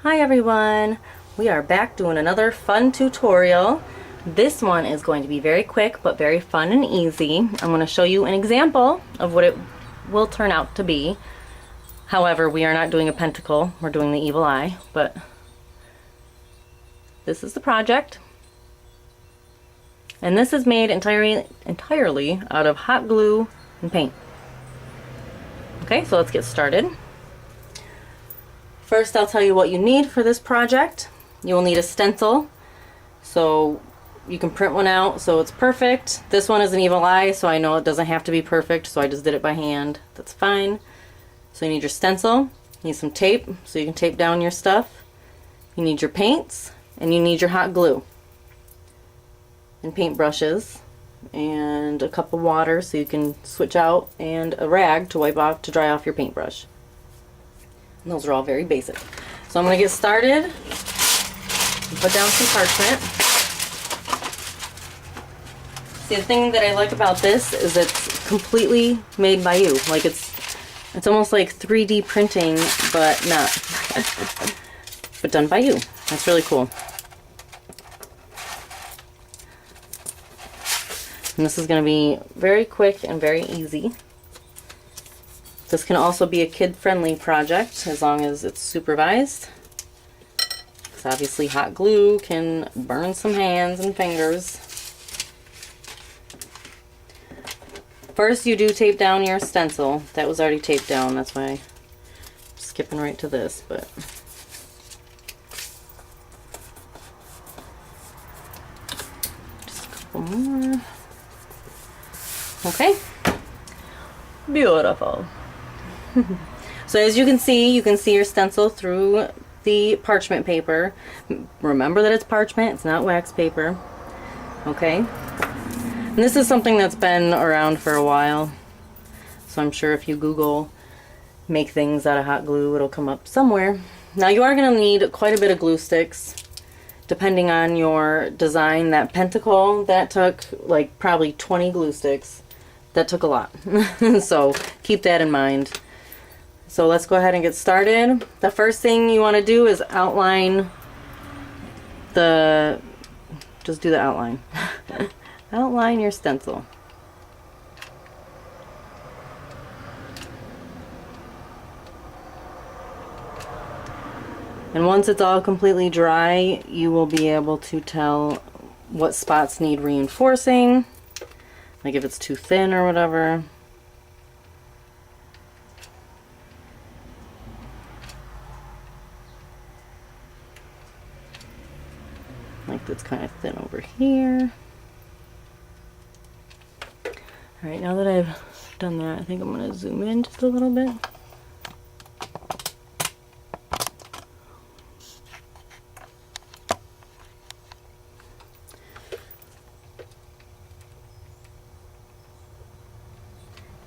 Hi everyone! We are back doing another fun tutorial. This one is going to be very quick but very fun and easy. I'm going to show you an example of what it will turn out to be. However, we are not doing a pentacle, we're doing the evil eye, but this is the project. And this is made entirely out of hot glue and paint. Okay, so let's get started. First, I'll tell you what you need for this project. You will need a stencil, so you can print one out so it's perfect. This one is an evil eye, so I know it doesn't have to be perfect, so I just did it by hand. That's fine. So you need your stencil, you need some tape so you can tape down your stuff. You need your paints, and you need your hot glue. And paint brushes, and a cup of water so you can switch out, and a rag to wipe off to dry off your paintbrush. And those are all very basic. So I'm going to get started. Put down some parchment. See, the thing that I like about this is it's completely made by you. Like it's almost like 3D printing, but not. But done by you. That's really cool. And this is going to be very quick and very easy. This can also be a kid-friendly project as long as it's supervised. Because obviously hot glue can burn some hands and fingers. First you do tape down your stencil. That was already taped down, that's why I'm skipping right to this. But just a couple more. Okay. Beautiful. So as you can see your stencil through the parchment paper. Remember that it's parchment, it's not wax paper. Okay? And this is something that's been around for a while. So I'm sure if you Google make things out of hot glue, it'll come up somewhere. Now you are going to need quite a bit of glue sticks. Depending on your design, that pentacle, that took like probably 20 glue sticks. That took a lot. So keep that in mind. So let's go ahead and get started. The first thing you want to do is outline just do the outline. Outline your stencil. And once it's all completely dry, you will be able to tell what spots need reinforcing, like if it's too thin or whatever. Like that's kind of thin over here. Alright, now that I've done that, I think I'm going to zoom in just a little bit.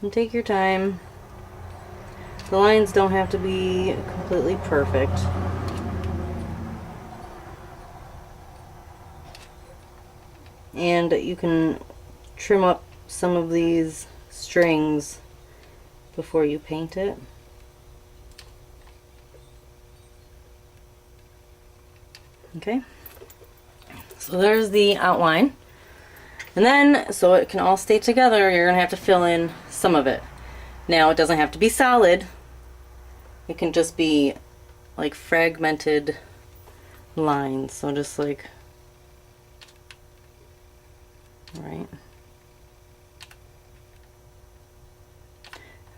And take your time. The lines don't have to be completely perfect. And you can trim up some of these strings before you paint it. Okay, so there's the outline. And then, so it can all stay together, you're going to have to fill in some of it. Now, it doesn't have to be solid. It can just be like fragmented lines. So just like, right.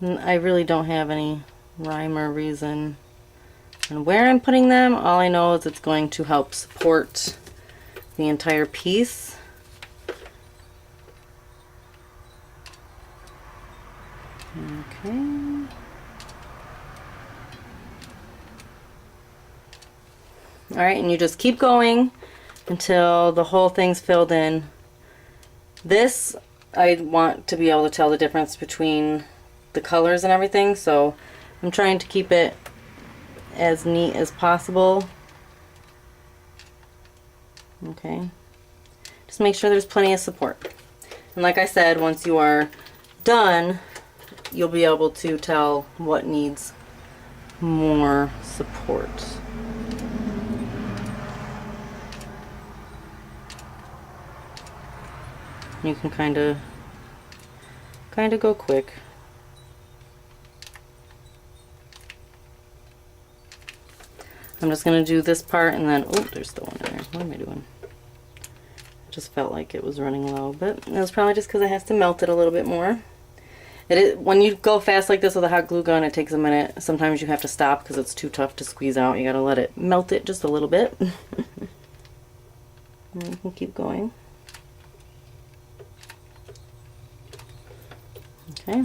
And I really don't have any rhyme or reason on where I'm putting them. All I know is it's going to help support the entire piece. Okay. Alright, and you just keep going until the whole thing's filled in. This, I want to be able to tell the difference between the colors and everything, so I'm trying to keep it as neat as possible. Okay. Just make sure there's plenty of support. And like I said, once you are done, you'll be able to tell what needs more support. You can kind of go quick. I'm just going to do this part and then, oh, there's still one in there. What am I doing? Just felt like it was running low, but it was probably just because it has to melt it a little bit more. When you go fast like this with a hot glue gun, it takes a minute. Sometimes you have to stop because it's too tough to squeeze out. You gotta let it melt it just a little bit. And you can keep going. Okay.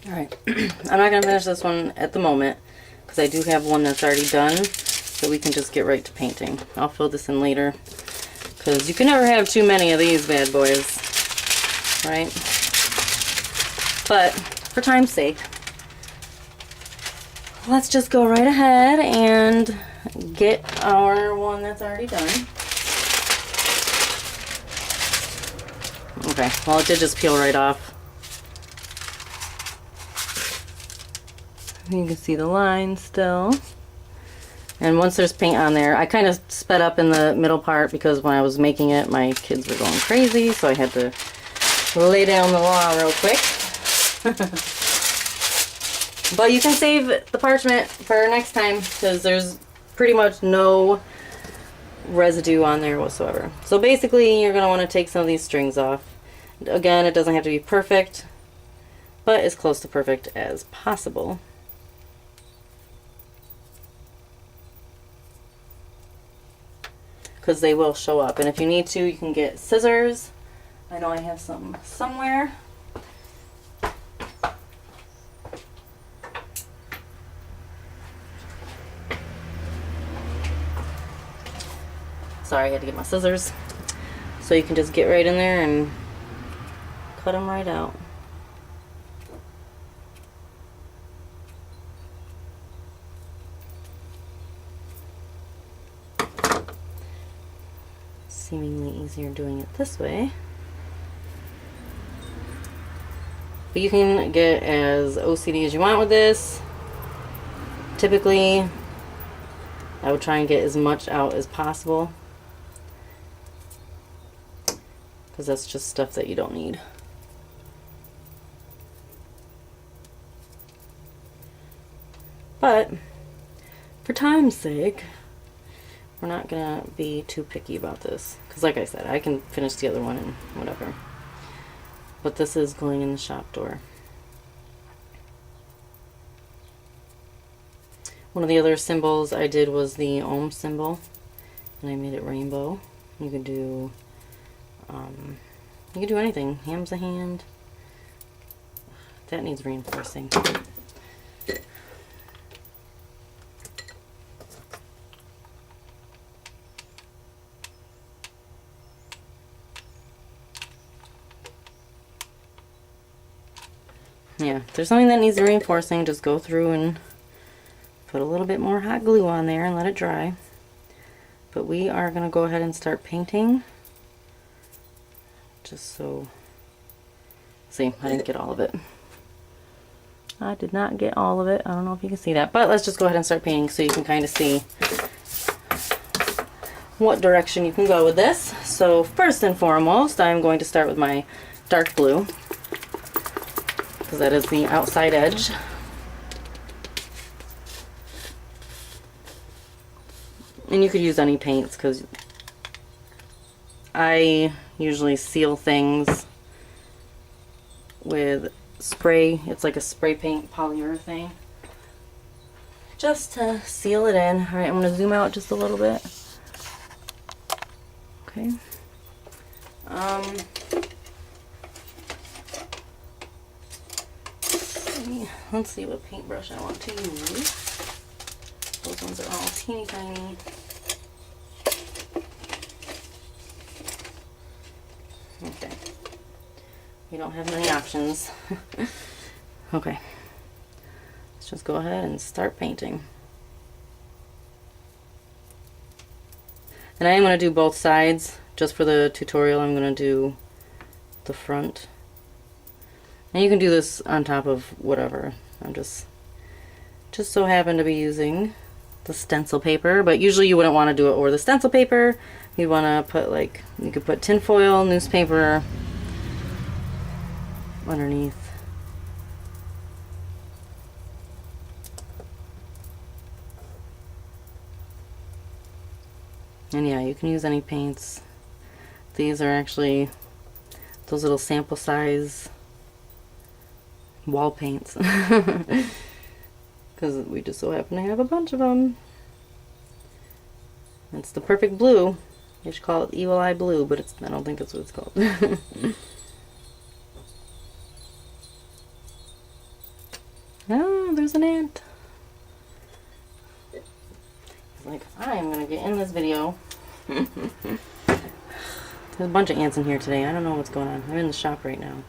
Alright, I'm not going to finish this one at the moment because I do have one that's already done, so we can just get right to painting. I'll fill this in later because you can never have too many of these bad boys, right? But for time's sake, let's just go right ahead and get our one that's already done. Okay, well it did just peel right off. You can see the line still. And once there's paint on there, I kind of sped up in the middle part because when I was making it, my kids were going crazy, so I had to lay down the law real quick. But you can save the parchment for next time because there's pretty much no residue on there whatsoever. So basically, you're going to want to take some of these strings off. Again, it doesn't have to be perfect, but as close to perfect as possible. Because they will show up. And if you need to, you can get scissors. I know I have some somewhere. Sorry, I had to get my scissors. So you can just get right in there and cut them right out. Seemingly easier doing it this way. But you can get as OCD as you want with this. Typically, I would try and get as much out as possible, because that's just stuff that you don't need. But for time's sake, we're not gonna be too picky about this, because like I said, I can finish the other one and whatever. But this is going in the shop door. One of the other symbols I did was the Ohm symbol, and I made it rainbow. You could do anything. Ham's a hand. That needs reinforcing. Yeah, if there's something that needs reinforcing, just go through and put a little bit more hot glue on there and let it dry. But we are going to go ahead and start painting. Just so... See, I didn't get all of it. I did not get all of it. I don't know if you can see that. But let's just go ahead and start painting so you can kind of see what direction you can go with this. So first and foremost, I'm going to start with my dark blue, because that is the outside edge. And you could use any paints, because I usually seal things with spray. It's like a spray paint polyurethane, just to seal it in. Alright, I'm going to zoom out just a little bit. Okay. Let's see what paintbrush I want to use. Those ones are all teeny tiny. Okay. We don't have many options. Okay. Let's just go ahead and start painting. And I am going to do both sides. Just for the tutorial, I'm going to do the front. And you can do this on top of whatever. I'm just so happen to be using the stencil paper, but usually you wouldn't want to do it over the stencil paper. You'd want to put, like, you could put tin foil, newspaper underneath. And yeah, you can use any paints. These are actually those little sample size wall paints. Because we just so happen to have a bunch of them. It's the perfect blue. You should call it Evil Eye Blue, but I don't think that's what it's called. Oh, there's an ant. He's like, I'm gonna get in this video. There's a bunch of ants in here today. I don't know what's going on. I'm in the shop right now.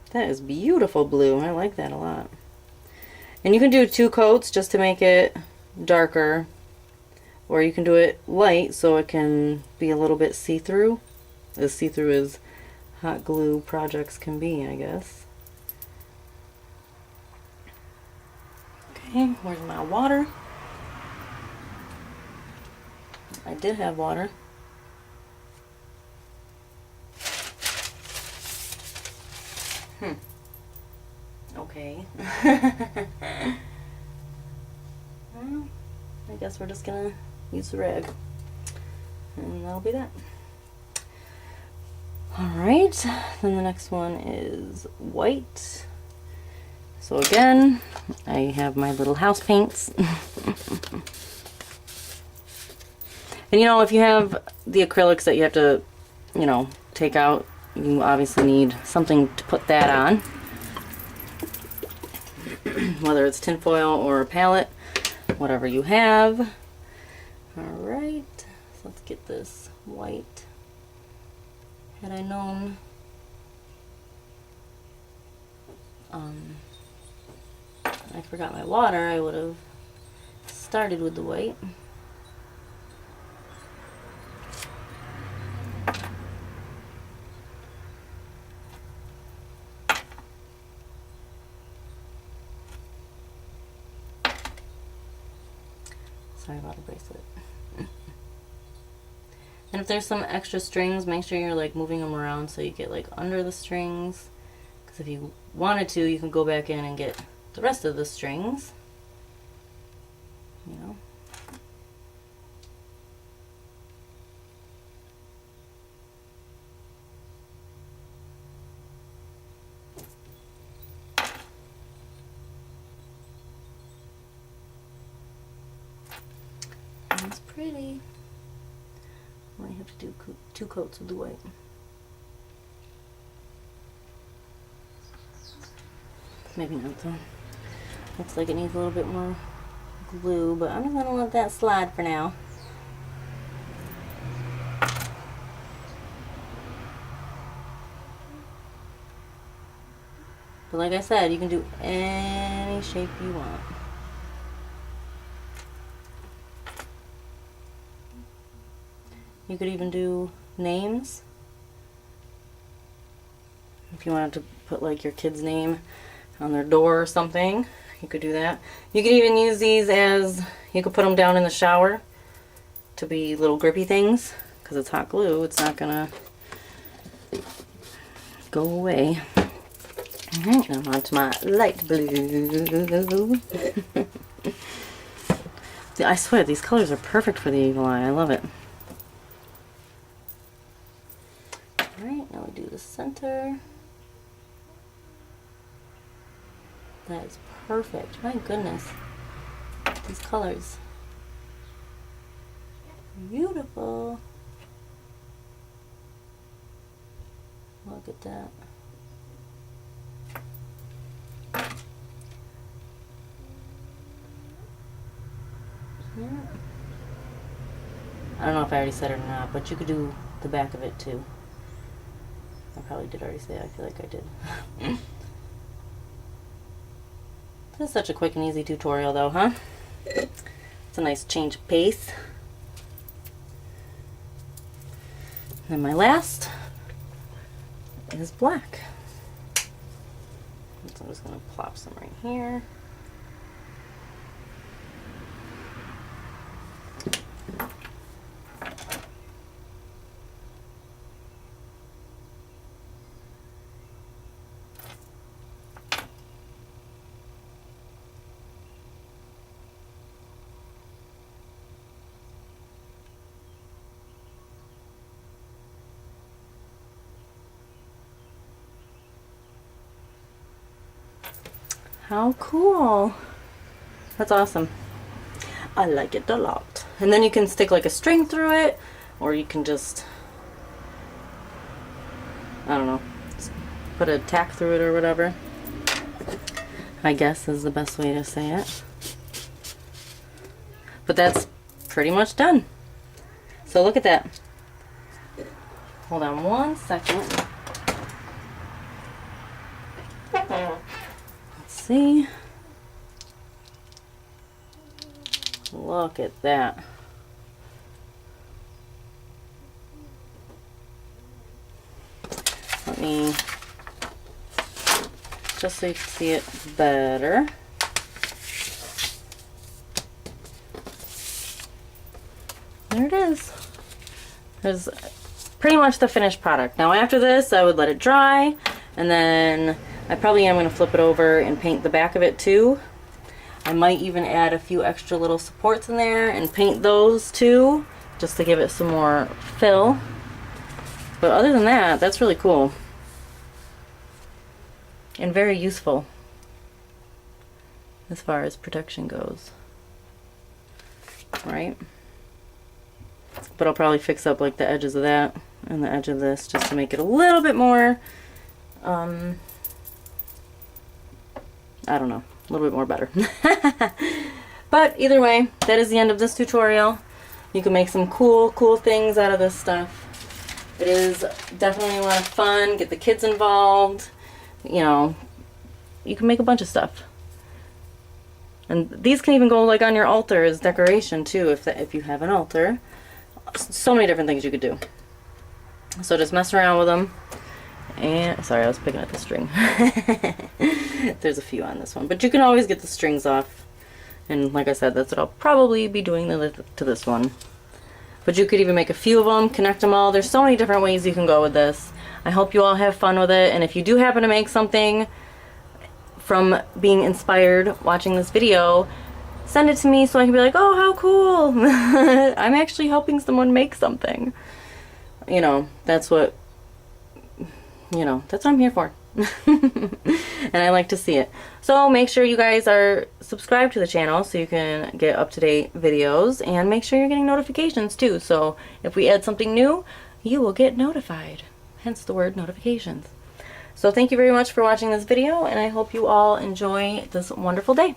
That is beautiful blue. I like that a lot. And you can do 2 coats just to make it darker. Or you can do it light so it can be a little bit see-through. As see-through as hot glue projects can be, I guess. Okay, where's my water? I did have water. Okay. Well, I guess we're just gonna use the rag. And that'll be that. Alright, then the next one is white. So again, I have my little house paints. And you know, if you have the acrylics that you have to, you know, take out, you obviously need something to put that on. Whether it's tinfoil or a palette, whatever you have. Alright, so let's get this white. Had I known I forgot my water, I would have started with the white. Sorry about the bracelet. And if there's some extra strings, make sure you're like moving them around so you get like under the strings. Because if you wanted to, you can go back in and get the rest of the strings. You know. It's pretty. I might have to do 2 coats of the white. Maybe not though. Looks like it needs a little bit more glue, but I'm just gonna let that slide for now. But like I said, you can do any shape you want. You could even do names. If you wanted to put like your kid's name on their door or something, you could do that. You could even use these as, you could put them down in the shower to be little grippy things. Because it's hot glue, it's not gonna go away. Alright, now I'm on to my light blue. I swear, these colors are perfect for the Evil Eye. I love it. Alright, now we do the center. That is perfect. My goodness. These colors. Beautiful. Look at that. Yeah. I don't know if I already said it or not, but you could do the back of it too. I probably did already say it. I feel like I did. This is such a quick and easy tutorial though, huh? It's a nice change of pace. And my last is black. So I'm just going to plop some right here. How cool. That's awesome. I like it a lot. And then you can stick like a string through it, or you can just, I don't know, put a tack through it or whatever, I guess is the best way to say it. But that's pretty much done. So look at that. Hold on one second. See? Look at that. Let me, just so you can see it better. There it is. There's pretty much the finished product. Now after this, I would let it dry, and then I probably am going to flip it over and paint the back of it too. I might even add a few extra little supports in there and paint those too, just to give it some more fill. But other than that, that's really cool. And very useful as far as protection goes. Right? But I'll probably fix up like the edges of that and the edge of this just to make it a little bit more, I don't know, a little bit more better. But either way, that is the end of this tutorial. You can make some cool things out of this stuff. It is definitely a lot of fun. Get the kids involved. You know, you can make a bunch of stuff. And these can even go like on your altar as decoration too, if you have an altar. So many different things you could do. So just mess around with them. And sorry, I was picking at the string. There's a few on this one, but you can always get the strings off. And like I said, that's what I'll probably be doing to this one. But you could even make a few of them, connect them all. There's so many different ways you can go with this. I hope you all have fun with it. And if you do happen to make something from being inspired watching this video, send it to me so I can be like, oh, how cool. I'm actually helping someone make something. You know, that's what I'm here for. And I like to see it. So make sure you guys are subscribed to the channel so you can get up-to-date videos, and make sure you're getting notifications too. So if we add something new, you will get notified. Hence the word notifications. So thank you very much for watching this video, and I hope you all enjoy this wonderful day.